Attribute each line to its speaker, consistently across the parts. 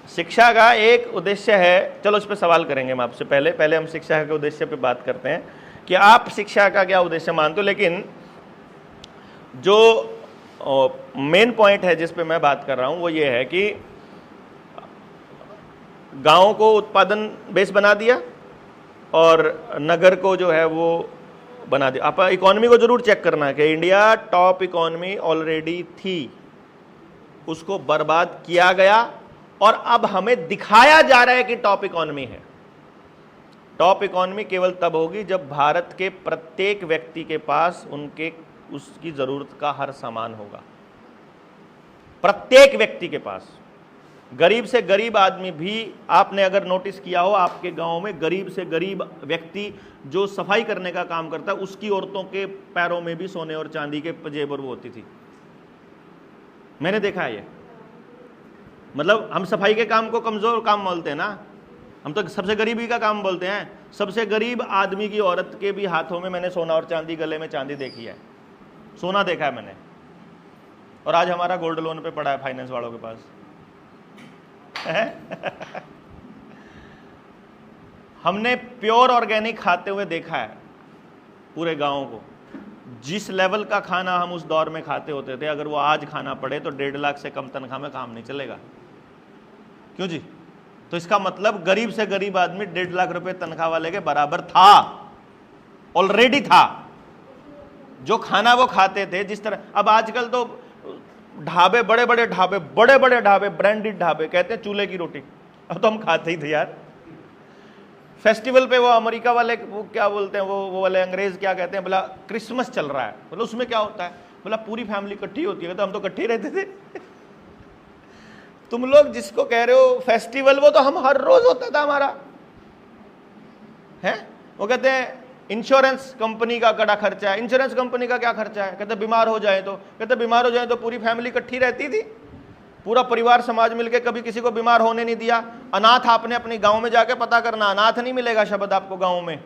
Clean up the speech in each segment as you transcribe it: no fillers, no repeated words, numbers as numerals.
Speaker 1: शिक्षा का एक उद्देश्य है, चलो इस पे सवाल करेंगे हम आपसे। पहले हम शिक्षा के उद्देश्य पे बात करते हैं कि आप शिक्षा का क्या उद्देश्य मानते हो। लेकिन जो मेन पॉइंट है जिस पे मैं बात कर रहा हूं वो ये है कि गांव को उत्पादन बेस बना दिया और नगर को जो है वो बना दिया। आप इकोनॉमी को जरूर चेक करना है कि इंडिया टॉप इकोनॉमी ऑलरेडी थी, उसको बर्बाद किया गया और अब हमें दिखाया जा रहा है कि टॉप इकोनॉमी है। टॉप इकोनॉमी केवल तब होगी जब भारत के प्रत्येक व्यक्ति के पास उसकी जरूरत का हर सामान होगा। प्रत्येक व्यक्ति के पास, गरीब से गरीब आदमी भी, आपने अगर नोटिस किया हो आपके गांव में गरीब से गरीब व्यक्ति जो सफाई करने का काम करता है, उसकी औरतों के पैरों में भी सोने और चांदी के जेवर वो होती थी। मैंने देखा है ये। मतलब हम सफाई के काम को कमजोर काम बोलते हैं ना, हम तो सबसे गरीबी का काम बोलते हैं। सबसे गरीब आदमी की औरत के भी हाथों में मैंने सोना और चांदी, गले में चांदी देखी है, सोना देखा है मैंने। और आज हमारा गोल्ड लोन पे पड़ा है फाइनेंस वालों के पास हमने प्योर ऑर्गेनिक खाते हुए देखा है पूरे गांव को। जिस लेवल का खाना हम उस दौर में खाते होते थे, अगर वो आज खाना पड़े तो 1.5 लाख से कम तनख्वाह में काम नहीं चलेगा। क्यों जी? तो इसका मतलब गरीब से गरीब आदमी 1.5 लाख रुपए तनख्वाह वाले के बराबर था, ऑलरेडी था। जो खाना वो खाते थे जिस तरह, अब आजकल तो ढाबे, बड़े बड़े ढाबे, ब्रांडेड ढाबे, कहते हैं चूल्हे की रोटी। अब तो हम खाते ही थे यार। फेस्टिवल पे वो अमेरिका वाले वो क्या बोलते हैं, वो वाले अंग्रेज क्या कहते हैं, बोला क्रिसमस चल रहा है, बोला उसमें क्या होता है, बोला पूरी फैमिली इकट्ठी होती है। तो हम तो इकट्ठे रहते थे तुम लोग जिसको कह रहे हो फेस्टिवल, वो तो हम हर रोज होता था हमारा है। वो कहते हैं इंश्योरेंस कंपनी का बड़ा खर्चा है। इंश्योरेंस कंपनी का क्या खर्चा है? कहते बीमार हो जाए तो, कहते बीमार हो जाए तो पूरी फैमिली इकट्ठी रहती थी, पूरा परिवार समाज मिलके कभी किसी को बीमार होने नहीं दिया। अनाथ आपने अपनी गांव में जाके पता करना, अनाथ नहीं मिलेगा शब्द आपको गांव में।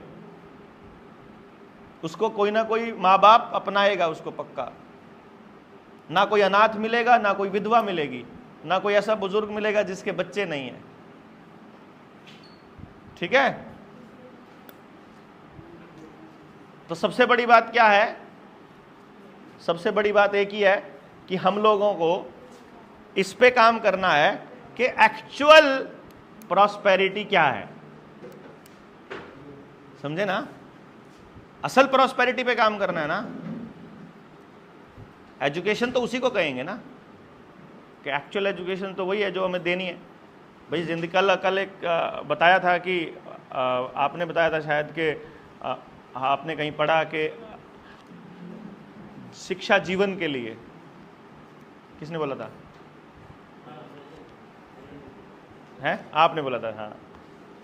Speaker 1: उसको कोई ना कोई माँ बाप अपनाएगा उसको पक्का। ना कोई अनाथ मिलेगा, ना कोई विधवा मिलेगी, ना कोई ऐसा बुजुर्ग मिलेगा जिसके बच्चे नहीं है। ठीक है? तो सबसे बड़ी बात क्या है? सबसे बड़ी बात एक ही है कि हम लोगों को इस पे काम करना है कि एक्चुअल प्रॉस्पेरिटी क्या है। समझे ना? असल प्रॉस्पेरिटी पे काम करना है ना। एजुकेशन तो उसी को कहेंगे ना कि एक्चुअल एजुकेशन तो वही है जो हमें देनी है भाई। जिंदगी कल एक बताया था कि आपने बताया था शायद कि आपने कहीं पढ़ा कि शिक्षा जीवन के लिए, किसने बोला था? है आपने बोला था, हाँ,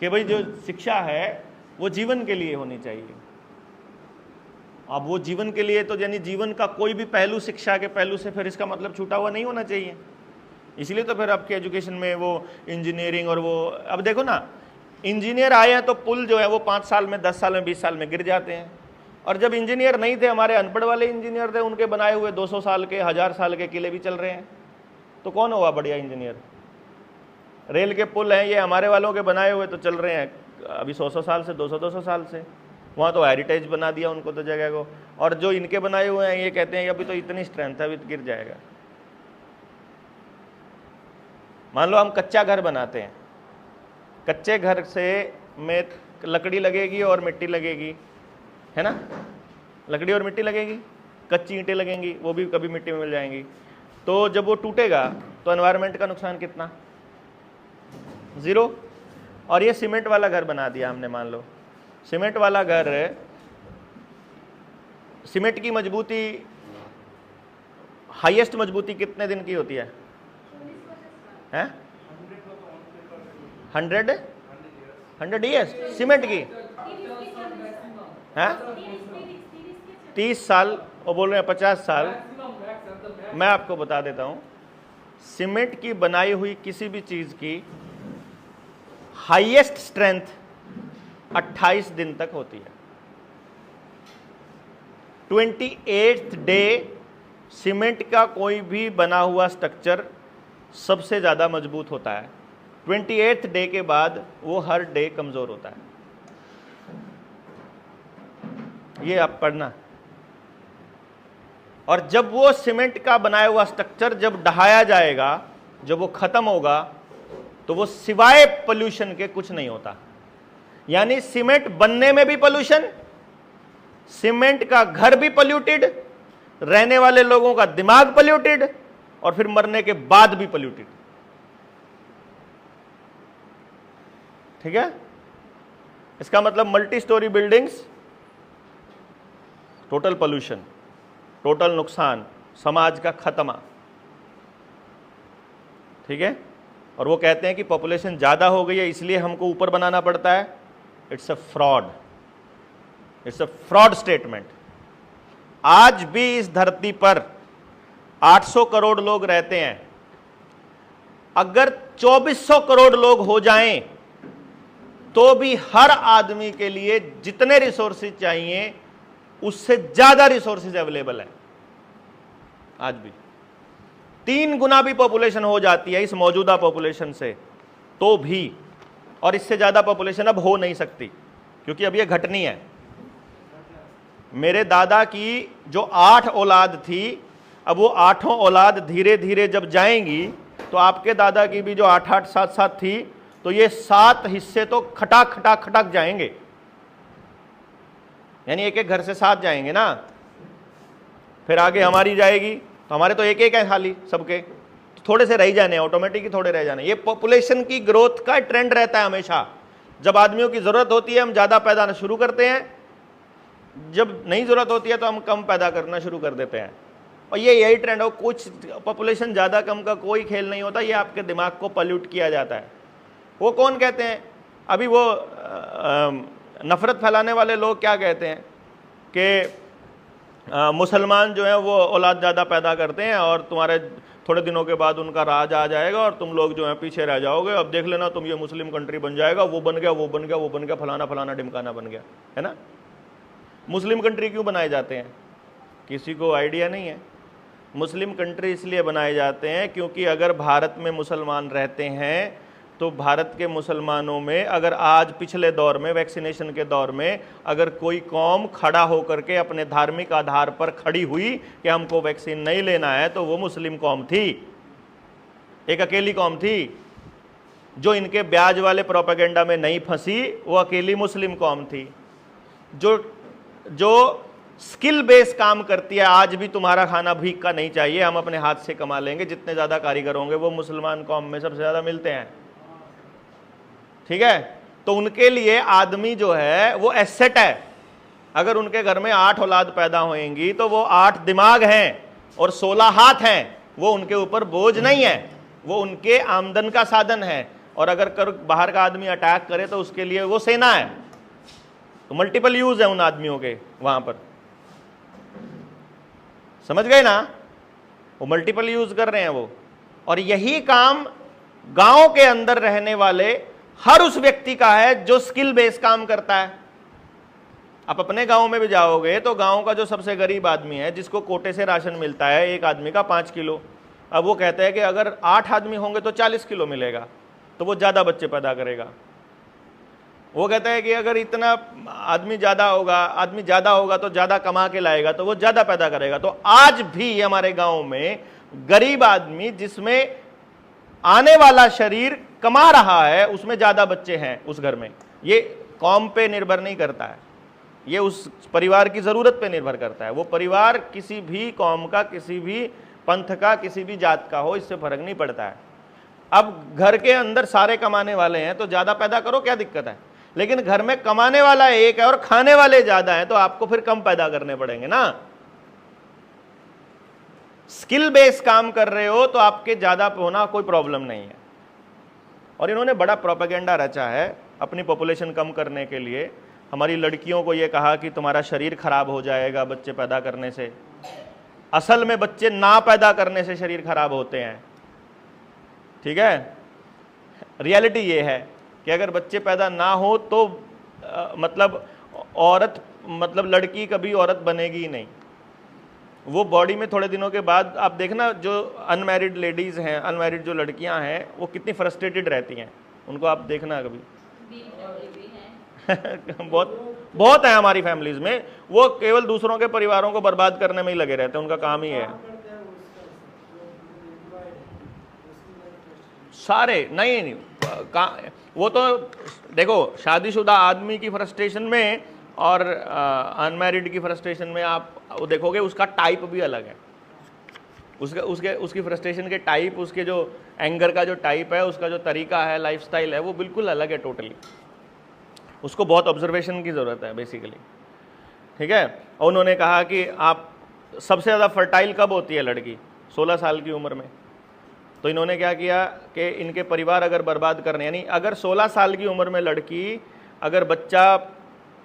Speaker 1: कि भाई जो शिक्षा है वो जीवन के लिए होनी चाहिए। अब वो जीवन के लिए तो यानी जीवन का कोई भी पहलू शिक्षा के पहलू से फिर इसका मतलब छूटा हुआ नहीं होना चाहिए। इसलिए तो फिर आपके एजुकेशन में वो इंजीनियरिंग और वो, अब देखो ना, इंजीनियर आए हैं तो पुल जो है वो 5 साल में, 10 साल में, 20 साल में गिर जाते हैं। और जब इंजीनियर नहीं थे, हमारे अनपढ़ वाले इंजीनियर थे, उनके बनाए हुए 200 साल के, 1000 साल के किले भी चल रहे हैं। तो कौन हुआ बढ़िया इंजीनियर? रेल के पुल हैं ये हमारे वालों के बनाए हुए तो चल रहे हैं अभी 100 साल से, 200 साल से। वहाँ तो हेरिटेज बना दिया उनको तो जगह को। और जो इनके बनाए हुए हैं ये कहते हैं अभी तो इतनी स्ट्रेंथ है, अभी तो गिर जाएगा। मान लो हम कच्चा घर बनाते हैं, कच्चे घर से में लकड़ी लगेगी और मिट्टी लगेगी, है ना? लकड़ी और मिट्टी लगेगी, कच्ची ईंटें लगेंगी, वो भी कभी मिट्टी में मिल जाएंगी। तो जब वो टूटेगा तो एनवायरनमेंट का नुकसान कितना? 0। और ये सीमेंट वाला घर बना दिया हमने, मान लो सीमेंट वाला घर, सीमेंट की मजबूती, हाईएस्ट मजबूती कितने दिन की होती है? 100 ईयर्स सीमेंट की है? 30 साल, वो बोल रहे हैं 50 साल। मैं आपको बता देता हूं, सीमेंट की बनाई हुई किसी भी चीज की हाईएस्ट स्ट्रेंथ 28 दिन तक होती है। 28th डे सीमेंट का कोई भी बना हुआ स्ट्रक्चर सबसे ज्यादा मजबूत होता है। 28th डे के बाद वो हर डे कमजोर होता है। ये आप पढ़ना। और जब वो सीमेंट का बनाया हुआ स्ट्रक्चर जब ढहाया जाएगा, जब वो खत्म होगा, तो वो सिवाय पोल्यूशन के कुछ नहीं होता। यानी सीमेंट बनने में भी पोल्यूशन, सीमेंट का घर भी पोल्यूटेड, रहने वाले लोगों का दिमाग पोल्यूटेड, और फिर मरने के बाद भी पोल्यूटेड। ठीक है? इसका मतलब multi storey buildings, total pollution, total नुकसान, समाज का खत्मा। ठीक है? और वो कहते हैं कि पॉपुलेशन ज्यादा हो गई है इसलिए हमको ऊपर बनाना पड़ता है। It's a fraud, it's a fraud statement. आज भी इस धरती पर 800 करोड़ लोग रहते हैं। अगर 2400 करोड़ लोग हो जाएं तो भी हर आदमी के लिए जितने रिसोर्सेज चाहिए उससे ज्यादा रिसोर्सेज अवेलेबल है। आज भी 3 गुना भी पॉपुलेशन हो जाती है इस मौजूदा पॉपुलेशन से तो भी, और इससे ज्यादा पॉपुलेशन अब हो नहीं सकती क्योंकि अब ये घटनी है। मेरे दादा की जो 8 औलाद थी, अब वो 8 औलाद धीरे धीरे जब जाएंगी तो आपके दादा की भी जो 8-8, 7-7 थी, तो ये 7 हिस्से तो खटाक खटाक खटाक जाएंगे। यानी एक एक घर से 7 जाएंगे ना, फिर आगे हमारी जाएगी, तो हमारे तो एक एक है खाली सबके, तो थोड़े से रह जाने, ऑटोमेटिक ही थोड़े रह जाने। ये पॉपुलेशन की ग्रोथ का ट्रेंड रहता है हमेशा। जब आदमियों की जरूरत होती है हम ज्यादा पैदा शुरू करते हैं, जब नहीं जरूरत होती है तो हम कम पैदा करना शुरू कर देते हैं। और ये यही ट्रेंड हो, कुछ पॉपुलेशन ज्यादा कम का कोई खेल नहीं होता, ये आपके दिमाग को पॉल्यूट किया जाता है। वो कौन कहते हैं, अभी वो नफरत फैलाने वाले लोग क्या कहते हैं कि मुसलमान जो है वो औलाद ज़्यादा पैदा करते हैं और तुम्हारे थोड़े दिनों के बाद उनका राज आ जाएगा और तुम लोग जो है पीछे रह जाओगे, अब देख लेना तुम, ये मुस्लिम कंट्री बन जाएगा, वो बन गया, वो बन गया, वो बन गया, फलाना फलाना ढिमकाना बन गया, है ना। मुस्लिम कंट्री क्यों बनाए जाते हैं, किसी को आइडिया नहीं है। मुस्लिम कंट्री इसलिए बनाए जाते हैं क्योंकि अगर भारत में मुसलमान रहते हैं तो भारत के मुसलमानों में अगर आज पिछले दौर में, वैक्सीनेशन के दौर में, अगर कोई कौम खड़ा होकर के अपने धार्मिक आधार पर खड़ी हुई कि हमको वैक्सीन नहीं लेना है, तो वो मुस्लिम कौम थी। एक अकेली कौम थी जो इनके ब्याज वाले प्रोपेगेंडा में नहीं फंसी, वो अकेली मुस्लिम कौम थी जो स्किल बेस काम करती है। आज भी तुम्हारा खाना भीख का नहीं चाहिए, हम अपने हाथ से कमा लेंगे, जितने ज्यादा कारीगर होंगे वो मुसलमान कौम में सबसे ज्यादा मिलते हैं। ठीक है, तो उनके लिए आदमी जो है वो एसेट है। अगर उनके घर में 8 औलाद पैदा होंगी तो वो 8 दिमाग हैं और 16 हाथ हैं, वो उनके ऊपर बोझ नहीं है, वो उनके आमदन का साधन है। और अगर बाहर का आदमी अटैक करे तो उसके लिए वो सेना है। तो मल्टीपल यूज है उन आदमियों के वहां पर, समझ गए ना, वो मल्टीपल यूज कर रहे हैं वो। और यही काम गांव के अंदर रहने वाले हर उस व्यक्ति का है जो स्किल बेस्ड काम करता है। आप अपने गांव में भी जाओगे तो गांव का जो सबसे गरीब आदमी है, जिसको कोटे से राशन मिलता है एक आदमी का 5 किलो, अब वो कहता है कि अगर 8 आदमी होंगे तो 40 किलो मिलेगा, तो वो ज्यादा बच्चे पैदा करेगा। वो कहता है कि अगर इतना आदमी ज्यादा होगा तो ज्यादा कमा के लाएगा, तो वो ज्यादा पैदा करेगा। तो आज भी हमारे गांव में गरीब आदमी जिसमें आने वाला शरीर कमा रहा है, उसमें ज्यादा बच्चे हैं उस घर में। ये कौम पे निर्भर नहीं करता है, ये उस परिवार की जरूरत पे निर्भर करता है। वो परिवार किसी भी कौम का, किसी भी पंथ का, किसी भी जात का हो, इससे फर्क नहीं पड़ता है। अब घर के अंदर सारे कमाने वाले हैं तो ज्यादा पैदा करो, क्या दिक्कत है। लेकिन घर में कमाने वाला एक है और खाने वाले ज्यादा हैं, तो आपको फिर कम पैदा करने पड़ेंगे ना। स्किल बेस्ड काम कर रहे हो तो आपके ज्यादा होना कोई प्रॉब्लम नहीं है। और इन्होंने बड़ा प्रोपेगेंडा रचा है अपनी पॉपुलेशन कम करने के लिए। हमारी लड़कियों को ये कहा कि तुम्हारा शरीर खराब हो जाएगा बच्चे पैदा करने से। असल में बच्चे ना पैदा करने से शरीर खराब होते हैं। ठीक है, रियलिटी ये है कि अगर बच्चे पैदा ना हो तो मतलब औरत, मतलब लड़की कभी औरत बनेगी ही नहीं। वो बॉडी में थोड़े दिनों के बाद आप देखना, जो अनमैरिड लेडीज़ हैं, अनमैरिड जो लड़कियां हैं, वो कितनी फ्रस्ट्रेटेड रहती हैं, उनको आप देखना कभी। बहुत बहुत है हमारी फैमिलीज में, वो केवल दूसरों के परिवारों को बर्बाद करने में ही लगे रहते हैं, उनका काम ही है। सारे नहीं वो तो देखो, शादीशुदा आदमी की फ्रस्ट्रेशन में और अनमैरिड की फ्रस्ट्रेशन में आप वो देखोगे, उसका टाइप भी अलग है। उसकी फ्रस्ट्रेशन के टाइप, उसके जो एंगर का जो टाइप है, उसका जो तरीका है, लाइफस्टाइल है, वो बिल्कुल अलग है टोटली। उसको बहुत ऑब्जर्वेशन की ज़रूरत है बेसिकली, ठीक है। और उन्होंने कहा कि आप सबसे ज़्यादा फर्टाइल कब होती है लड़की? 16 साल की उम्र में। तो इन्होंने क्या किया कि इनके परिवार अगर बर्बाद करने, यानी अगर 16 साल की उम्र में लड़की अगर बच्चा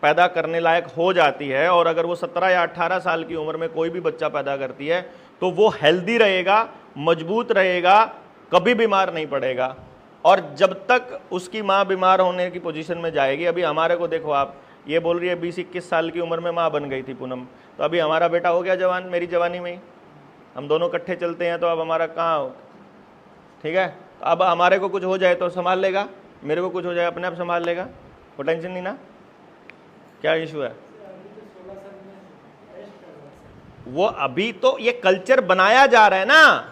Speaker 1: पैदा करने लायक हो जाती है, और अगर वो 17 या 18 साल की उम्र में कोई भी बच्चा पैदा करती है, तो वो हेल्दी रहेगा, मजबूत रहेगा, कभी बीमार नहीं पड़ेगा। और जब तक उसकी माँ बीमार होने की पोजीशन में जाएगी, अभी हमारे को देखो, आप ये बोल रही है 20-21 साल की उम्र में माँ बन गई थी पूनम, तो अभी हमारा बेटा हो गया जवान, मेरी जवानी में ही हम दोनों इकट्ठे चलते हैं, तो अब हमारा कहाँ हो, ठीक है। तो अब हमारे को कुछ हो जाए तो संभाल लेगा, मेरे को कुछ हो जाए अपने आप संभाल लेगा, कोई टेंशन नहीं ना। क्या इशू है? वो अभी तो ये कल्चर बनाया जा रहा है ना,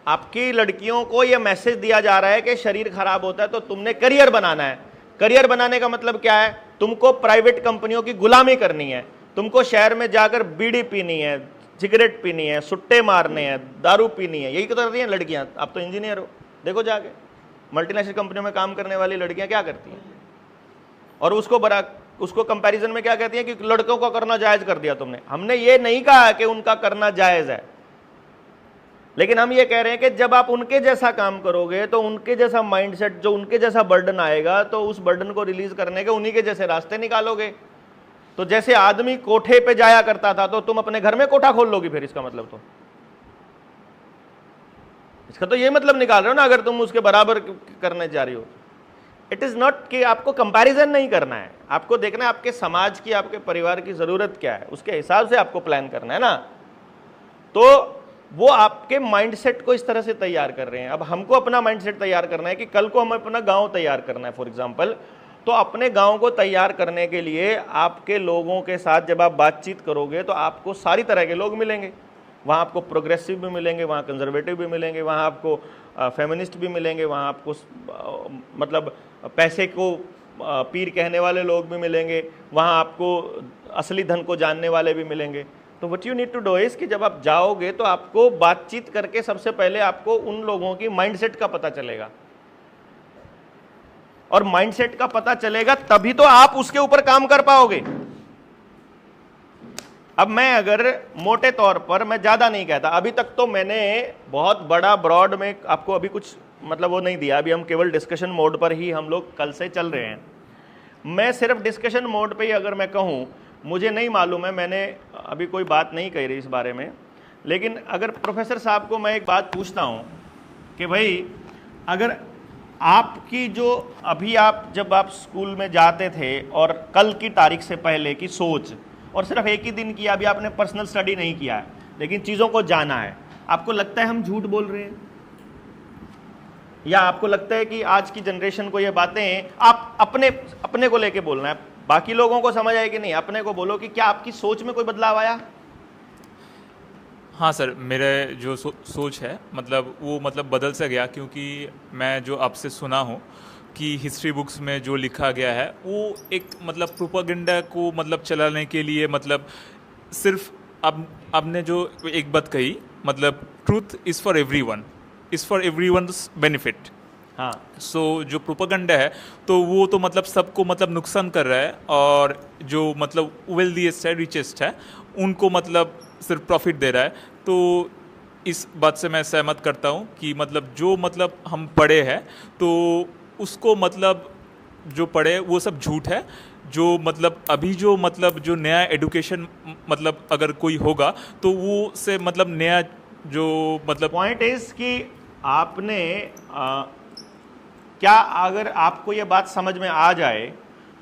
Speaker 1: आपकी लड़कियों को ये मैसेज दिया जा रहा है कि शरीर खराब होता है तो तुमने करियर बनाना है। करियर बनाने का मतलब क्या है? तुमको प्राइवेट कंपनियों की गुलामी करनी है, तुमको शहर में जाकर बीड़ी पीनी है, सिगरेट पीनी है, सुट्टे मारने हैं, दारू पीनी है, यही तो कर रही हैं लड़कियां। आप तो इंजीनियर हो, देखो जाके मल्टीनेशनल कंपनियों में काम करने वाली लड़कियां क्या करती हैं, और उसको कंपैरिजन में क्या कहती हैं कि लड़कों का करना जायज कर दिया तुमने। हमने ये नहीं कहा कि उनका करना जायज है, लेकिन हम ये कह रहे हैं कि जब आप उनके जैसा काम करोगे तो उनके जैसा माइंडसेट, जो उनके जैसा बर्डन आएगा, तो उस बर्डन को रिलीज करने के उन्हीं के जैसे रास्ते निकालोगे। तो जैसे आदमी कोठे पे जाया करता था, तो तुम अपने घर में कोठा खोल लोगी फिर? इसका मतलब तो इसका तो ये मतलब निकाल रहे हो ना, अगर तुम उसके बराबर करने जा रही हो। इट इज नॉट कि आपको कंपैरिजन नहीं करना है, आपको देखना है आपके समाज की, आपके परिवार की जरूरत क्या है, उसके हिसाब से आपको प्लान करना है ना। तो वो आपके माइंडसेट को इस तरह से तैयार कर रहे हैं। अब हमको अपना माइंडसेट तैयार करना है कि कल को हमें अपना गांव तैयार करना है फॉर एग्जांपल। तो अपने गांव को तैयार करने के लिए आपके लोगों के साथ जब आप बातचीत करोगे, तो आपको सारी तरह के लोग मिलेंगे। वहाँ आपको प्रोग्रेसिव भी मिलेंगे, वहाँ कंजर्वेटिव भी मिलेंगे, वहाँ आपको फेमिनिस्ट भी मिलेंगे, वहाँ आपको मतलब पैसे को पीर कहने वाले लोग भी मिलेंगे, वहाँ आपको असली धन को जानने वाले भी मिलेंगे। तो what you need to do is कि जब आप जाओगे तो आपको बातचीत करके सबसे पहले आपको उन लोगों की माइंडसेट का पता चलेगा, और माइंडसेट का पता चलेगा तभी तो आप उसके ऊपर काम कर पाओगे। अब मैं अगर मोटे तौर पर, मैं ज्यादा नहीं कहता, अभी तक तो मैंने बहुत बड़ा ब्रॉड में आपको अभी कुछ मतलब वो नहीं दिया, अभी हम केवल डिस्कशन मोड पर ही हम लोग कल से चल रहे हैं। मैं सिर्फ डिस्कशन मोड पे ही अगर मैं कहूं, मुझे नहीं मालूम है, मैंने अभी कोई बात नहीं कही रही इस बारे में, लेकिन अगर प्रोफेसर साहब को मैं एक बात पूछता हूं कि भाई अगर आपकी जो अभी आप जब आप स्कूल में जाते थे और कल की तारीख से पहले की सोच, और सिर्फ एक ही दिन किया, अभी आपने पर्सनल स्टडी नहीं किया है लेकिन चीज़ों को जाना है, आपको लगता है हम झूठ बोल रहे हैं? या आपको लगता है कि आज की जनरेशन को ये बातें आप अपने को लेके बोलना है, बाकी लोगों को समझ आए कि नहीं? अपने को बोलो कि क्या आपकी सोच में कोई बदलाव आया?
Speaker 2: हाँ सर, मेरे जो सोच है मतलब वो मतलब बदल से गया, क्योंकि मैं जो आपसे सुना हूँ कि हिस्ट्री बुक्स में जो लिखा गया है वो एक मतलब प्रोपेगेंडा को मतलब चलाने के लिए, मतलब सिर्फ आपने जो एक बात कही, मतलब truth is for everyone, is for everyone's benefit.
Speaker 1: हाँ,
Speaker 2: सो जो प्रोपेगेंडा है तो वो तो मतलब सबको मतलब नुकसान कर रहा है, और जो मतलब वेल्दीएस्ट है, रिचेस्ट है, उनको मतलब सिर्फ प्रॉफिट दे रहा है। तो इस बात से मैं सहमत करता हूँ कि मतलब जो मतलब हम पढ़े हैं तो उसको मतलब जो पढ़े वो सब झूठ है। जो मतलब अभी जो मतलब जो नया एडुकेशन मतलब अगर कोई होगा तो वो से मतलब नया जो मतलब
Speaker 1: पॉइंट इज कि आपने क्या अगर आपको ये बात समझ में आ जाए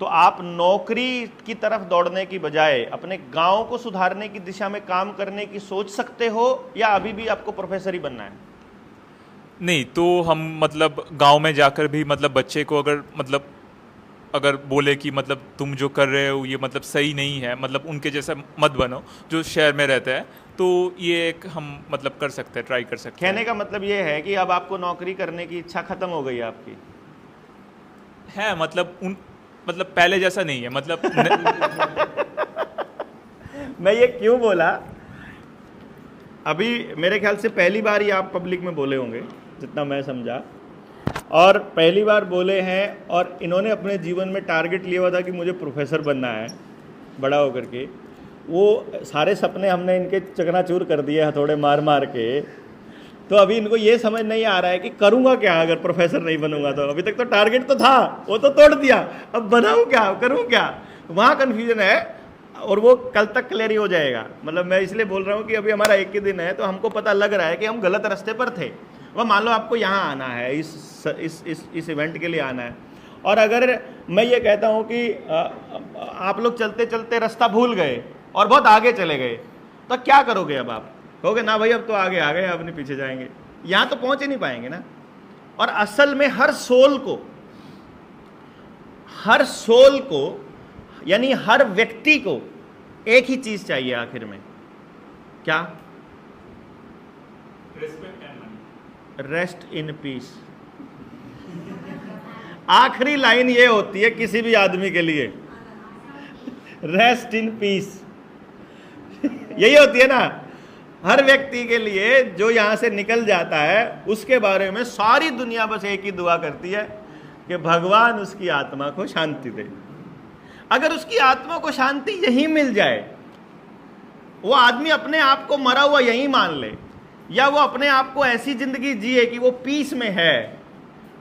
Speaker 1: तो आप नौकरी की तरफ दौड़ने की बजाय अपने गांव को सुधारने की दिशा में काम करने की सोच सकते हो, या अभी भी आपको प्रोफेसर ही बनना है?
Speaker 2: नहीं, तो हम मतलब गांव में जाकर भी मतलब बच्चे को अगर बोले कि मतलब तुम जो कर रहे हो ये मतलब सही नहीं है, मतलब उनके जैसा मत बनो जो शहर में रहते हैं, तो ये एक हम मतलब कर सकते हैं, ट्राई कर सकते हैं।
Speaker 1: कहने का मतलब ये है कि अब आपको नौकरी करने की इच्छा खत्म हो गई है आपकी?
Speaker 2: है मतलब पहले जैसा नहीं है
Speaker 1: मैं ये क्यों बोला, अभी मेरे ख्याल से पहली बार ही आप पब्लिक में बोले होंगे जितना मैं समझा, और पहली बार बोले हैं, और इन्होंने अपने जीवन में टारगेट लिया हुआ था कि मुझे प्रोफेसर बनना है बड़ा होकर के। वो सारे सपने हमने इनके चकनाचूर कर दिए हथौड़े मार मार के। तो अभी इनको ये समझ नहीं आ रहा है कि करूँगा क्या अगर प्रोफेसर नहीं बनूंगा तो। अभी तक तो टारगेट तो था, वो तो तोड़ दिया, अब बनाऊँ क्या, करूँ क्या, वहाँ कन्फ्यूजन है, और वो कल तक क्लियर ही हो जाएगा। मतलब मैं इसलिए बोल रहा हूँ कि अभी हमारा एक ही दिन है, तो हमको पता लग रहा है कि हम गलत रास्ते पर थे। वह मान लो आपको यहाँ आना है, इस इवेंट के लिए आना है, और अगर मैं ये कहता हूँ कि आप लोग चलते चलते रास्ता भूल गए और बहुत आगे चले गए, तो क्या करोगे? अब आप कहोगे ना भाई अब तो आगे आ गए, अब नहीं पीछे जाएंगे, यहाँ तो पहुँच ही नहीं पाएंगे ना। और असल में हर सोल को यानी हर व्यक्ति को एक ही चीज चाहिए आखिर में, क्या? Rest in peace. आखिरी लाइन ये होती है किसी भी आदमी के लिए, रेस्ट इन पीस। यही होती है ना हर व्यक्ति के लिए, जो यहां से निकल जाता है उसके बारे में सारी दुनिया बस एक ही दुआ करती है कि भगवान उसकी आत्मा को शांति दे। अगर उसकी आत्मा को शांति यहीं मिल जाए, वो आदमी अपने आप को मरा हुआ यहीं मान ले, या वो अपने आप को ऐसी जिंदगी जिए कि वो पीस में है,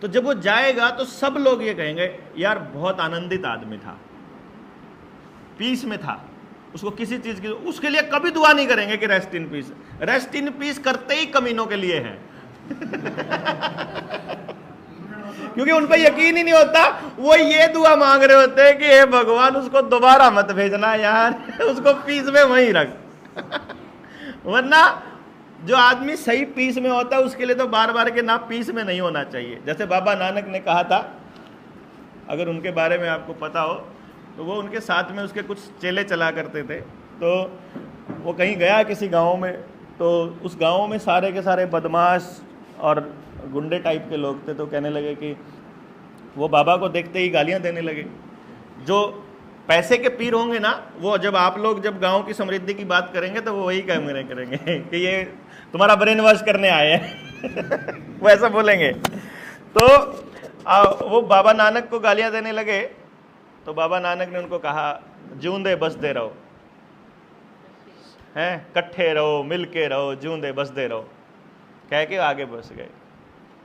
Speaker 1: तो जब वो जाएगा तो सब लोग ये कहेंगे यार बहुत आनंदित आदमी था, पीस में था, उसको किसी चीज की, उसके लिए कभी दुआ नहीं करेंगे कि rest in peace. Rest in peace करते ही कमीनों के लिए है। क्योंकि उन पर यकीन ही नहीं होता, वो ये दुआ मांग रहे होते हैं कि हे भगवान उसको दोबारा मत भेजना यार, उसको पीस में वहीं रख। वरना जो आदमी सही पीस में होता है उसके लिए तो बार बार के ना पीस में नहीं होना चाहिए। जैसे बाबा नानक ने कहा था, अगर उनके बारे में आपको पता हो, तो वो उनके साथ में उसके कुछ चेले चला करते थे। तो वो कहीं गया किसी गांव में, तो उस गांव में सारे के सारे बदमाश और गुंडे टाइप के लोग थे। तो कहने लगे कि वो बाबा को देखते ही गालियां देने लगे। जो पैसे के पीर होंगे ना, वो जब आप लोग जब गांव की समृद्धि की बात करेंगे तो वो वही करेंगे कि ये तुम्हारा ब्रेन वॉश करने आए हैं। वो ऐसा बोलेंगे। तो वो बाबा नानक को गालियां देने लगे। तो बाबा नानक ने उनको कहा, जूंदे बसते रहो, हैं, कट्ठे रहो, मिल के रहो, जूंदे बसते रहो, कह के आगे बस गए।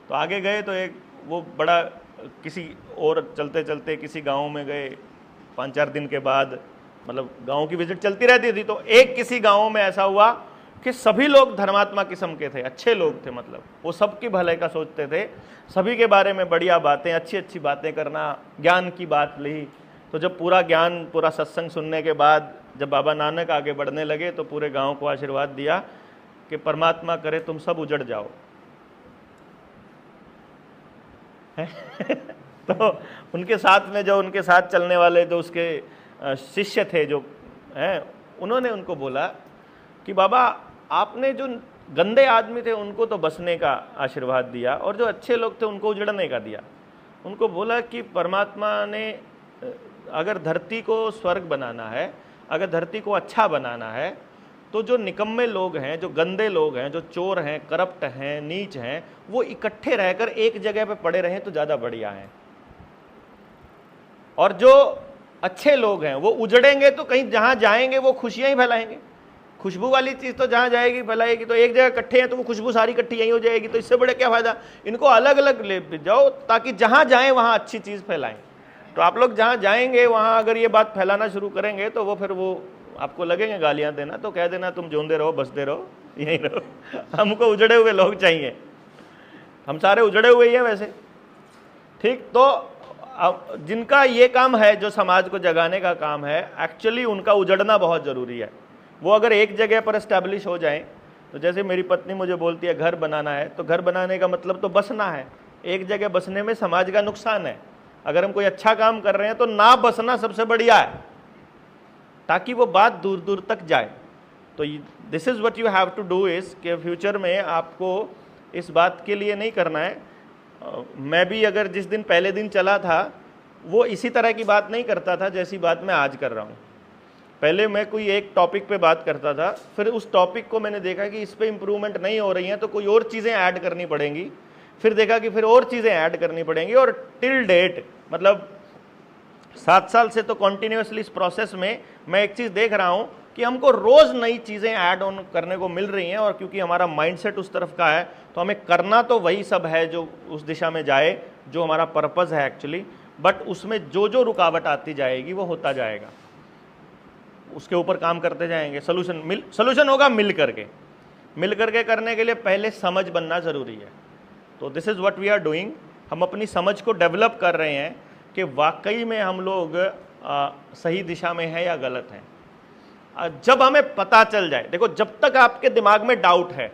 Speaker 1: तो आगे गए तो एक वो बड़ा किसी और चलते चलते किसी गांव में गए। 5-4 दिन के बाद, मतलब गांव की विजिट चलती रहती थी, तो एक किसी गांव में ऐसा हुआ कि सभी लोग धर्मात्मा किस्म के थे, अच्छे लोग थे, मतलब वो सबकी भलाई का सोचते थे, सभी के बारे में बढ़िया बातें, अच्छी अच्छी बातें करना, ज्ञान की बात ली। तो जब पूरा ज्ञान, पूरा सत्संग सुनने के बाद जब बाबा नानक आगे बढ़ने लगे तो पूरे गांव को आशीर्वाद दिया कि परमात्मा करे तुम सब उजड़ जाओ। तो उनके साथ में जो उनके साथ चलने वाले जो उसके शिष्य थे जो हैं, उन्होंने उनको बोला कि बाबा आपने जो गंदे आदमी थे उनको तो बसने का आशीर्वाद दिया, और जो अच्छे लोग थे उनको उजड़ने का दिया। उनको बोला कि परमात्मा ने अगर धरती को स्वर्ग बनाना है, अगर धरती को अच्छा बनाना है, तो जो निकम्मे लोग हैं, जो गंदे लोग हैं, जो चोर हैं, करप्ट हैं, नीच हैं, वो इकट्ठे रहकर एक जगह पे पड़े रहें तो ज़्यादा बढ़िया है। और जो अच्छे लोग हैं वो उजड़ेंगे तो कहीं जहाँ जाएंगे वो खुशियाँ ही फैलाएंगे। खुशबू वाली चीज़ तो जहाँ जाएगी फैलाएगी। तो एक जगह इकट्ठे हैं तो वो खुशबू सारी इकट्ठी यहीं हो जाएगी। तो इससे बड़े क्या फ़ायदा, इनको अलग अलग ले जाओ ताकि जहाँ जाएँ वहाँ अच्छी चीज़ फैलाएं। तो आप लोग जहाँ जाएंगे वहाँ अगर ये बात फैलाना शुरू करेंगे तो वो फिर वो आपको लगेंगे गालियाँ देना, तो कह देना तुम जोंदे रहो, बसते रहो, यहीं रहो, हमको उजड़े हुए लोग चाहिए। हम सारे उजड़े हुए ही हैं वैसे, ठीक। तो अब जिनका ये काम है, जो समाज को जगाने का काम है, एक्चुअली उनका उजड़ना बहुत ज़रूरी है। वो अगर एक जगह पर एस्टैब्लिश हो जाएं, तो जैसे मेरी पत्नी मुझे बोलती है घर बनाना है, तो घर बनाने का मतलब तो बसना है। एक जगह बसने में समाज का नुकसान है। अगर हम कोई अच्छा काम कर रहे हैं तो ना बसना सबसे बढ़िया है, ताकि वो बात दूर दूर तक जाए। तो this is what you have to do is कि फ्यूचर में आपको इस बात के लिए नहीं करना है। मैं भी अगर जिस दिन पहले दिन चला था, वो इसी तरह की बात नहीं करता था जैसी बात मैं आज कर रहा हूँ। पहले मैं कोई एक टॉपिक पे बात करता था, फिर उस टॉपिक को मैंने देखा कि इस पे इम्प्रूवमेंट नहीं हो रही हैं, तो कोई और चीज़ें ऐड करनी पड़ेंगी। फिर देखा कि फिर और चीज़ें ऐड करनी पड़ेंगी, और टिल डेट मतलब 7 साल से तो कॉन्टिन्यूसली इस प्रोसेस में मैं एक चीज़ देख रहा हूँ कि हमको रोज़ नई चीज़ें ऐड ऑन करने को मिल रही हैं। और क्योंकि हमारा माइंडसेट उस तरफ का है, तो हमें करना तो वही सब है जो उस दिशा में जाए, जो हमारा पर्पज़ है एक्चुअली। बट उसमें जो जो रुकावट आती जाएगी वो होता जाएगा, उसके ऊपर काम करते जाएंगे। सोल्यूशन होगा मिल करके करने के लिए पहले समझ बनना ज़रूरी है। तो this is what we are doing. हम अपनी समझ को डेवलप कर रहे हैं कि वाकई में हम लोग सही दिशा में हैं या गलत हैं। जब हमें पता चल जाए, देखो जब तक आपके दिमाग में डाउट है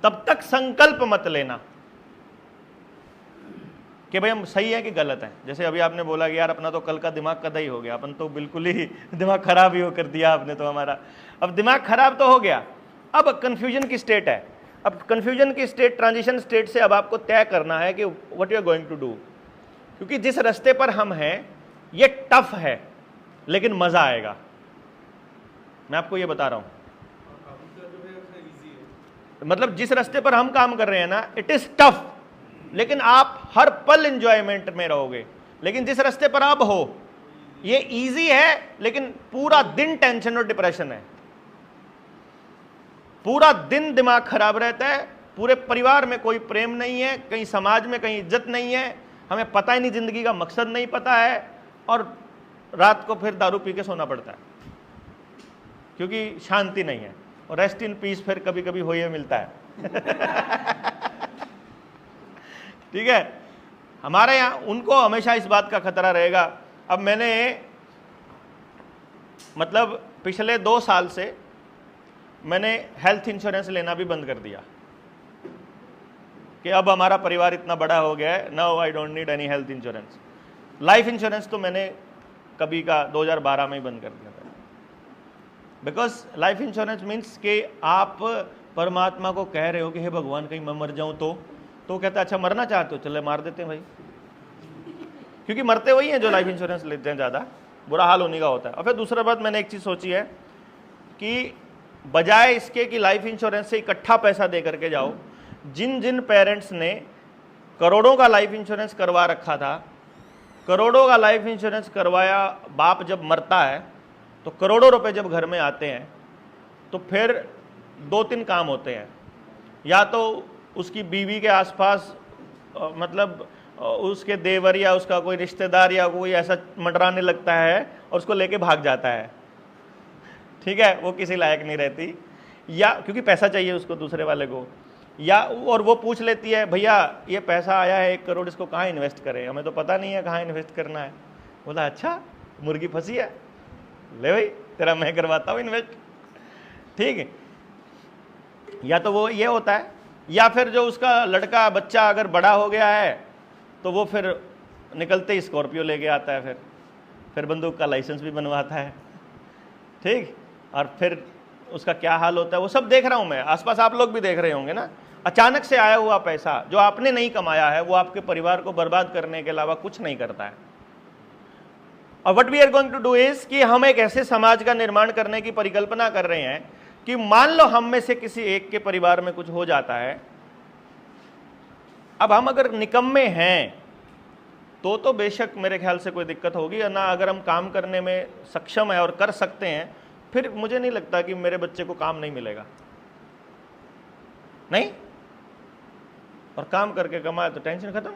Speaker 1: तब तक संकल्प मत लेना कि भाई हम सही है कि गलत है। जैसे अभी आपने बोला कि यार अपना तो कल का दिमाग कदा ही हो गया, अपन तो बिल्कुल ही दिमाग खराब ही हो कर दिया आपने तो हमारा। अब दिमाग खराब तो हो गया, अब कंफ्यूजन की स्टेट है। अब कंफ्यूजन की स्टेट, ट्रांजिशन स्टेट से अब आपको तय करना है कि what you are going to do. क्योंकि जिस रास्ते पर हम हैं ये टफ है, लेकिन मजा आएगा। मैं आपको ये बता रहा हूं, मतलब जिस रास्ते पर हम काम कर रहे हैं ना, इट इज टफ, लेकिन आप हर पल एंजॉयमेंट में रहोगे। लेकिन जिस रास्ते पर आप हो ये इजी है, लेकिन पूरा दिन टेंशन और डिप्रेशन है, पूरा दिन दिमाग खराब रहता है, पूरे परिवार में कोई प्रेम नहीं है, कहीं समाज में कहीं इज्जत नहीं है, हमें पता ही नहीं, जिंदगी का मकसद नहीं पता है, और रात को फिर दारू पी के सोना पड़ता है क्योंकि शांति नहीं है। और रेस्ट इन पीस फिर कभी कभी हो ही मिलता है। ठीक है, हमारे यहाँ उनको हमेशा इस बात का खतरा रहेगा। अब मैंने मतलब पिछले 2 साल से मैंने हेल्थ इंश्योरेंस लेना भी बंद कर दिया कि अब हमारा परिवार इतना बड़ा हो गया है, now I don't need any health insurance. Life insurance तो मैंने कभी का 2012 में ही बंद कर दिया था, बिकॉज लाइफ इंश्योरेंस मीन्स कि आप परमात्मा को कह रहे हो कि हे भगवान कहीं मैं मर जाऊं तो कहता है अच्छा मरना चाहते हो, चले मार देते हैं भाई। क्योंकि मरते वही हैं जो लाइफ इंश्योरेंस लेते हैं, ज़्यादा बुरा हाल होने का होता है। और फिर दूसरा बात मैंने एक चीज़ सोची है कि बजाय इसके कि लाइफ इंश्योरेंस से इकट्ठा पैसा दे करके जाओ, जिन जिन पेरेंट्स ने करोड़ों का लाइफ इंश्योरेंस करवा रखा था, करोड़ों का लाइफ इंश्योरेंस करवाया, बाप जब मरता है तो करोड़ों रुपए जब घर में आते हैं तो फिर 2-3 काम होते हैं। या तो उसकी बीवी के आसपास मतलब उसके देवर या उसका कोई रिश्तेदार या कोई ऐसा मंडराने लगता है और उसको लेके भाग जाता है, ठीक है, वो किसी लायक नहीं रहती, या क्योंकि पैसा चाहिए उसको दूसरे वाले को, या और वो पूछ लेती है भैया ये पैसा आया है 1 करोड़, इसको कहाँ इन्वेस्ट करें, हमें तो पता नहीं है कहाँ इन्वेस्ट करना है। बोला अच्छा मुर्गी फंसी है, ले भाई तेरा मैं करवाता हूँ इन्वेस्ट, ठीक है। या तो वो ये होता है, या फिर जो उसका लड़का बच्चा अगर बड़ा हो गया है तो वो फिर निकलते ही स्कॉर्पियो लेके आता है, फिर बंदूक का लाइसेंस भी बनवाता है, ठीक। और फिर उसका क्या हाल होता है वो सब देख रहा हूँ मैं, आसपास आप लोग भी देख रहे होंगे ना। अचानक से आया हुआ पैसा जो आपने नहीं कमाया है वो आपके परिवार को बर्बाद करने के अलावा कुछ नहीं करता है। और what we are going to do is कि हम एक ऐसे समाज का निर्माण करने की परिकल्पना कर रहे हैं कि मान लो हम में से किसी एक के परिवार में कुछ हो जाता है, अब हम अगर निकम्मे हैं तो बेशक मेरे ख्याल से कोई दिक्कत होगी, ना अगर हम काम करने में सक्षम है और कर सकते हैं, फिर मुझे नहीं लगता कि मेरे बच्चे को काम नहीं मिलेगा, नहीं। और काम करके कमाए तो टेंशन खत्म।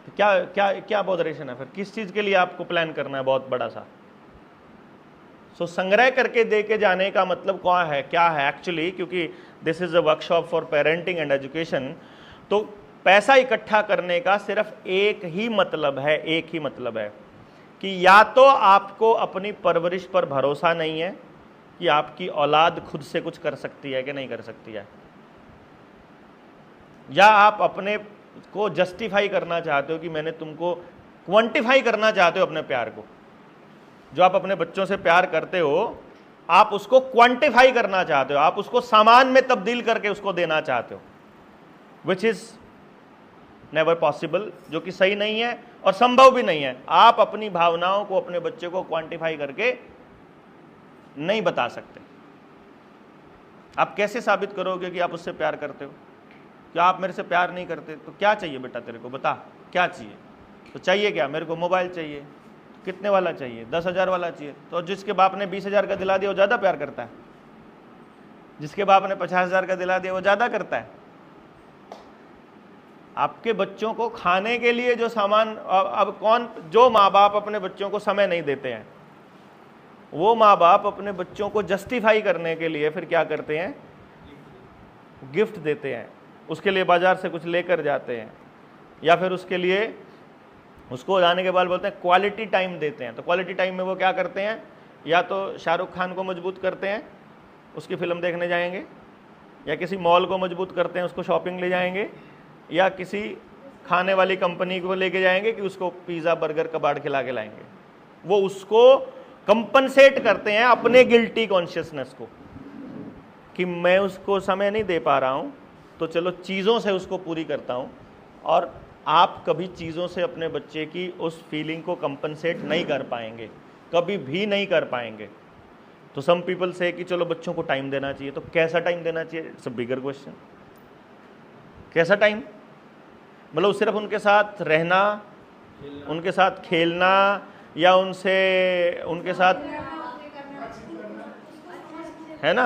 Speaker 1: तो क्या क्या क्या बॉदरेशन है फिर, किस चीज के लिए आपको प्लान करना है बहुत बड़ा सा। सो संग्रह करके दे के जाने का मतलब क्या है एक्चुअली, क्योंकि this is a workshop for parenting and education. तो पैसा इकट्ठा करने का सिर्फ एक ही मतलब है, एक ही मतलब है कि या तो आपको अपनी परवरिश पर भरोसा नहीं है कि आपकी औलाद खुद से कुछ कर सकती है कि नहीं कर सकती है, या आप अपने को जस्टिफाई करना चाहते हो कि मैंने तुमको क्वांटिफाई करना चाहते हो अपने प्यार को। जो आप अपने बच्चों से प्यार करते हो, आप उसको क्वांटिफाई करना चाहते हो, आप उसको सामान में तब्दील करके उसको देना चाहते हो, विच इज नेवर पॉसिबल, जो कि सही नहीं है और संभव भी नहीं है। आप अपनी भावनाओं को अपने बच्चे को क्वांटिफाई करके नहीं बता सकते। आप कैसे साबित करोगे कि आप उससे प्यार करते हो? क्या आप मेरे से प्यार नहीं करते? तो क्या चाहिए बेटा तेरे को, बता क्या चाहिए? तो चाहिए क्या? मेरे को मोबाइल चाहिए। कितने वाला चाहिए? 10,000 वाला चाहिए। तो जिसके बाप ने 20,000 का दिला दिया वो ज़्यादा प्यार करता है, जिसके बाप ने 50,000 का दिला दिया वो ज़्यादा करता है। आपके बच्चों को खाने के लिए जो सामान, अब कौन, जो माँ बाप अपने बच्चों को समय नहीं देते हैं, वो माँ बाप अपने बच्चों को जस्टिफाई करने के लिए फिर क्या करते हैं? गिफ्ट देते हैं, उसके लिए बाजार से कुछ लेकर जाते हैं, या फिर उसके लिए उसको जाने के बाद बोलते हैं क्वालिटी टाइम देते हैं। तो क्वालिटी टाइम में वो क्या करते हैं? या तो शाहरुख खान को मजबूत करते हैं, उसकी फिल्म देखने जाएंगे, या किसी मॉल को मजबूत करते हैं, उसको शॉपिंग ले जाएंगे, या किसी खाने वाली कंपनी को लेके जाएंगे कि उसको पिज़्ज़ा बर्गर कबाड़ खिला के लाएंगे। वो उसको कंपनसेट करते हैं अपने गिल्टी कॉन्शियसनेस को कि मैं उसको समय नहीं दे पा रहा हूँ, तो चलो चीज़ों से उसको पूरी करता हूँ। और आप कभी चीज़ों से अपने बच्चे की उस फीलिंग को कंपनसेट नहीं कर पाएंगे, कभी भी नहीं कर पाएंगे। तो सम पीपल से कि चलो बच्चों को टाइम देना चाहिए। तो कैसा टाइम देना चाहिए? It's a bigger question. कैसा टाइम? मतलब सिर्फ उनके साथ रहना, उनके साथ खेलना, या उनके साथ, है ना?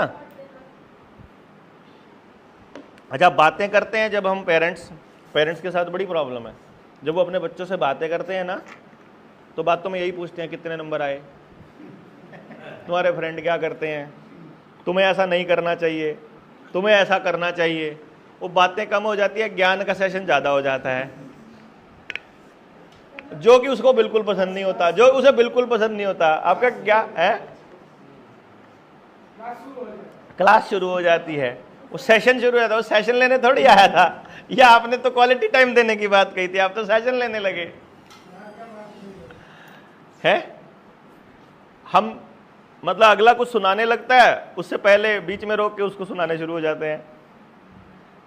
Speaker 1: अच्छा, बातें करते हैं जब हम पेरेंट्स के साथ बड़ी प्रॉब्लम है। जब वो अपने बच्चों से बातें करते हैं ना, तो बातों में यही पूछते हैं कितने नंबर आए, तुम्हारे फ्रेंड क्या करते हैं, तुम्हें ऐसा नहीं करना चाहिए, तुम्हें ऐसा करना चाहिए। वो बातें कम हो जाती है, ज्ञान का सेशन ज़्यादा हो जाता है, जो कि उसको बिल्कुल पसंद नहीं होता, जो उसे बिल्कुल पसंद नहीं होता। आपका क्या है? क्लास शुरू हो जाती है, वो सेशन शुरू हो जाता है। वो सेशन लेने थोड़ी आया था, या आपने तो क्वालिटी टाइम देने की बात कही थी, आप तो सेशन लेने लगे हैं। हम मतलब अगला कुछ सुनाने लगता है, उससे पहले बीच में रोक के उसको सुनाने शुरू हो जाते हैं।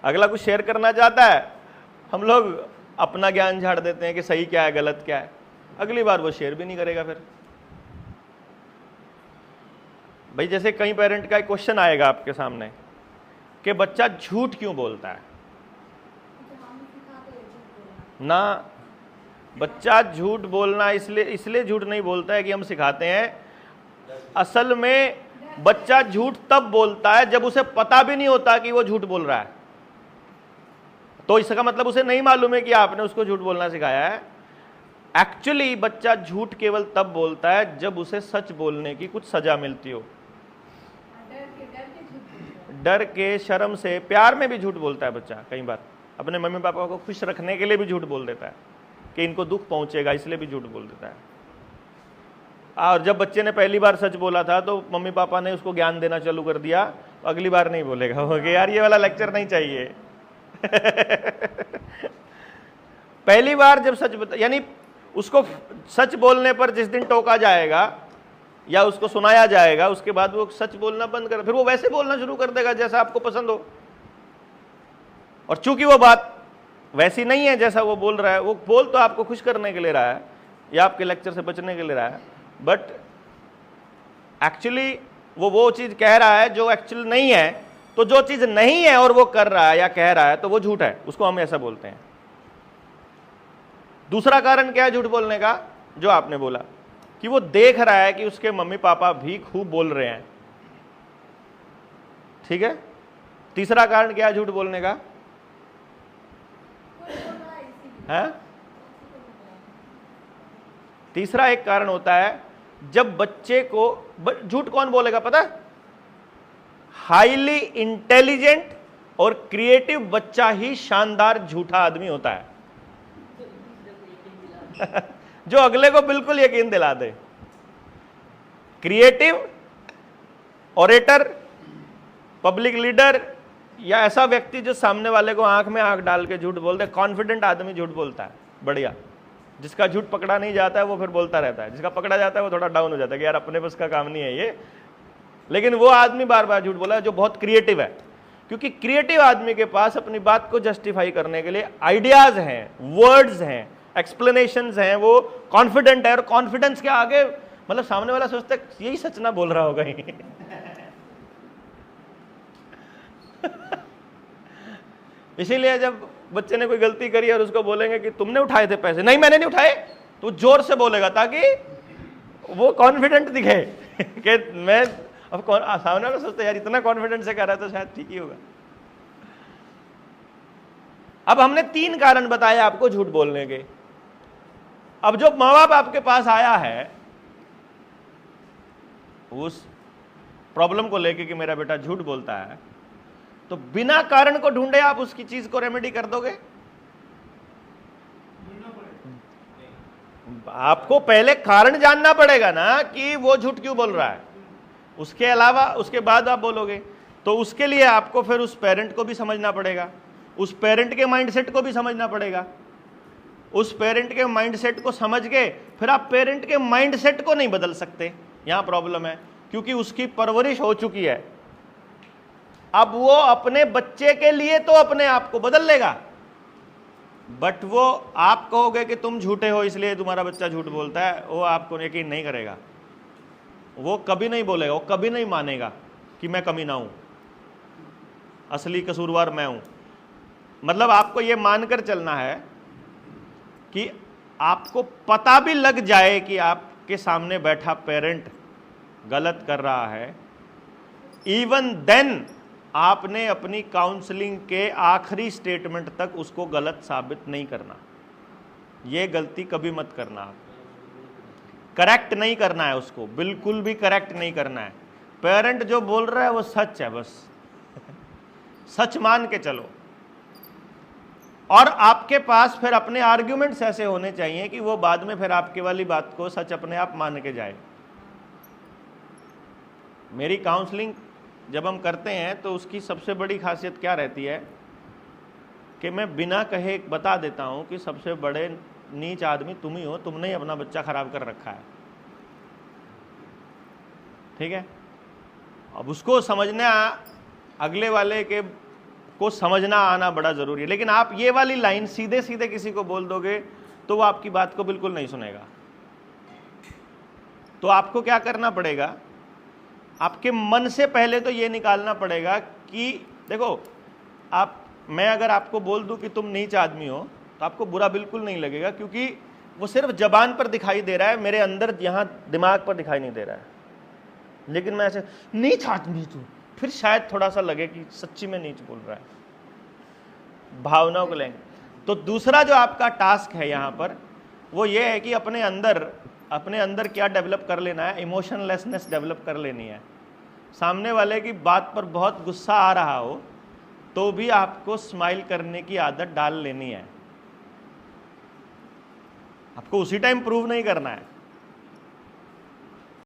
Speaker 1: अगला कुछ शेयर करना चाहता है, हम लोग अपना ज्ञान झाड़ देते हैं कि सही क्या है गलत क्या है, अगली बार वो शेयर भी नहीं करेगा। फिर भाई जैसे कई पेरेंट का एक क्वेश्चन आएगा आपके सामने कि बच्चा झूठ क्यों बोलता है ना। बच्चा झूठ बोलना इसलिए झूठ नहीं बोलता है कि हम सिखाते हैं। असल में बच्चा झूठ तब बोलता है जब उसे पता भी नहीं होता कि वो झूठ बोल रहा है। तो इसका मतलब उसे नहीं मालूम है कि आपने उसको झूठ बोलना सिखाया है। एक्चुअली बच्चा झूठ केवल तब बोलता है जब उसे सच बोलने की कुछ सजा मिलती हो। डर के, शर्म से, प्यार में भी झूठ बोलता है बच्चा। कई बार अपने मम्मी पापा को खुश रखने के लिए भी झूठ बोल देता है कि इनको दुख पहुंचेगा, इसलिए भी झूठ बोल देता है। और जब बच्चे ने पहली बार सच बोला था तो मम्मी पापा ने उसको ज्ञान देना चालू कर दिया, तो अगली बार नहीं बोलेगा वो कि यार ये वाला लेक्चर नहीं चाहिए। पहली बार जब सच बता, यानी उसको सच बोलने पर जिस दिन टोका जाएगा या उसको सुनाया जाएगा, उसके बाद वो सच बोलना बंद कर, फिर वो वैसे बोलना शुरू कर देगा जैसा आपको पसंद हो। और चूंकि वो बात वैसी नहीं है जैसा वो बोल रहा है, वो बोल तो आपको खुश करने के लिए रहा है या आपके लेक्चर से बचने के लिए रहा है, बट एक्चुअली वो चीज कह रहा है जो एक्चुअल नहीं है। तो जो चीज नहीं है और वो कर रहा है या कह रहा है तो वो झूठ है, उसको हम ऐसा बोलते हैं। दूसरा कारण क्या है झूठ बोलने का? जो आपने बोला कि वो देख रहा है कि उसके मम्मी पापा भी खूब बोल रहे हैं, ठीक है। तीसरा कारण क्या है झूठ बोलने का? है तीसरा एक कारण होता है जब बच्चे को, झूठ कौन बोलेगा पता? हाईली इंटेलिजेंट और क्रिएटिव बच्चा ही शानदार झूठा आदमी होता है जो अगले को बिल्कुल यकीन दिला दे। क्रिएटिव, ऑरेटर, पब्लिक लीडर या ऐसा व्यक्ति जो सामने वाले को आंख में आंख डाल के झूठ बोलते, कॉन्फिडेंट आदमी झूठ बोलता है, बढ़िया। जिसका झूठ पकड़ा नहीं जाता है वो फिर बोलता रहता है, जिसका पकड़ा जाता है वो थोड़ा डाउन हो जाता है कि यार अपने बस का काम नहीं है ये। लेकिन वो आदमी बार बार झूठ बोला है जो बहुत क्रिएटिव है, क्योंकि क्रिएटिव आदमी के पास अपनी बात को जस्टिफाई करने के लिए आइडियाज हैं, वर्ड्स हैं, एक्सप्लेनेशंस हैं, वो कॉन्फिडेंट है। और कॉन्फिडेंस के आगे मतलब सामने वाला सोचता है यही सच ना बोल रहा होगा ही इसीलिए जब बच्चे ने कोई गलती करी और उसको बोलेंगे कि तुमने उठाए थे पैसे, नहीं मैंने नहीं उठाए, तो जोर से बोलेगा ताकि वो कॉन्फिडेंट दिखे कि मैं, अब सामने वाला सोचता है यार इतना कॉन्फिडेंस से कर रहा है तो शायद ठीक ही होगा। अब हमने 3 कारण बताए आपको झूठ बोलने के। अब जो माँ बाप आपके पास आया है उस प्रॉब्लम को लेके कि मेरा बेटा झूठ बोलता है, तो बिना कारण को ढूंढे आप उसकी चीज को रेमेडी कर दोगे? आपको पहले कारण जानना पड़ेगा ना कि वो झूठ क्यों बोल रहा है, उसके अलावा उसके बाद आप बोलोगे। तो उसके लिए आपको फिर उस पेरेंट को भी समझना पड़ेगा, उस पेरेंट के माइंडसेट को भी समझना पड़ेगा। उस पेरेंट के माइंडसेट को समझ के फिर आप पेरेंट के माइंडसेट को नहीं बदल सकते, यहां प्रॉब्लम है, क्योंकि उसकी परवरिश हो चुकी है। अब वो अपने बच्चे के लिए तो अपने आप को बदल लेगा, बट वो आप कहोगे कि तुम झूठे हो इसलिए तुम्हारा बच्चा झूठ बोलता है, वो आपको यकीन नहीं करेगा, वो कभी नहीं बोलेगा, वो कभी नहीं मानेगा कि मैं कमीना हूं, असली कसूरवार मैं हूं। मतलब आपको ये मानकर चलना है कि आपको पता भी लग जाए कि आपके सामने बैठा पेरेंट गलत कर रहा है, इवन देन आपने अपनी काउंसलिंग के आखिरी स्टेटमेंट तक उसको गलत साबित नहीं करना। ये गलती कभी मत करना, आप करेक्ट नहीं करना है उसको, बिल्कुल भी करेक्ट नहीं करना है। पेरेंट जो बोल रहा है वो सच है, बस सच मान के चलो। और आपके पास फिर अपने आर्ग्यूमेंट्स ऐसे होने चाहिए कि वो बाद में फिर आपके वाली बात को सच अपने आप मान के जाए। मेरी काउंसलिंग जब हम करते हैं तो उसकी सबसे बड़ी खासियत क्या रहती है कि मैं बिना कहे बता देता हूं कि सबसे बड़े नीच आदमी तुम ही हो, तुमने ही अपना बच्चा खराब कर रखा है, ठीक है। अब उसको समझना, अगले वाले के को समझना आना बड़ा जरूरी है। लेकिन आप ये वाली लाइन सीधे सीधे किसी को बोल दोगे तो वो आपकी बात को बिल्कुल नहीं सुनेगा। तो आपको क्या करना पड़ेगा, आपके मन से पहले तो ये निकालना पड़ेगा कि देखो, मैं अगर आपको बोल दूं कि तुम नीच आदमी हो तो आपको बुरा बिल्कुल नहीं लगेगा, क्योंकि वो सिर्फ जबान पर दिखाई दे रहा है, मेरे अंदर यहां दिमाग पर दिखाई नहीं दे रहा है। लेकिन मैं ऐसे नीच आदमी तू, फिर शायद थोड़ा सा लगे कि सच्ची में नीच बोल रहा है, भावनाओं को लेंगे। तो दूसरा जो आपका टास्क है यहां पर वो ये है कि अपने अंदर क्या डेवलप कर लेना है, इमोशनलेसनेस डेवलप कर लेनी है। सामने वाले की बात पर बहुत गुस्सा आ रहा हो तो भी आपको स्माइल करने की आदत डाल लेनी है। आपको उसी टाइम प्रूव नहीं करना है,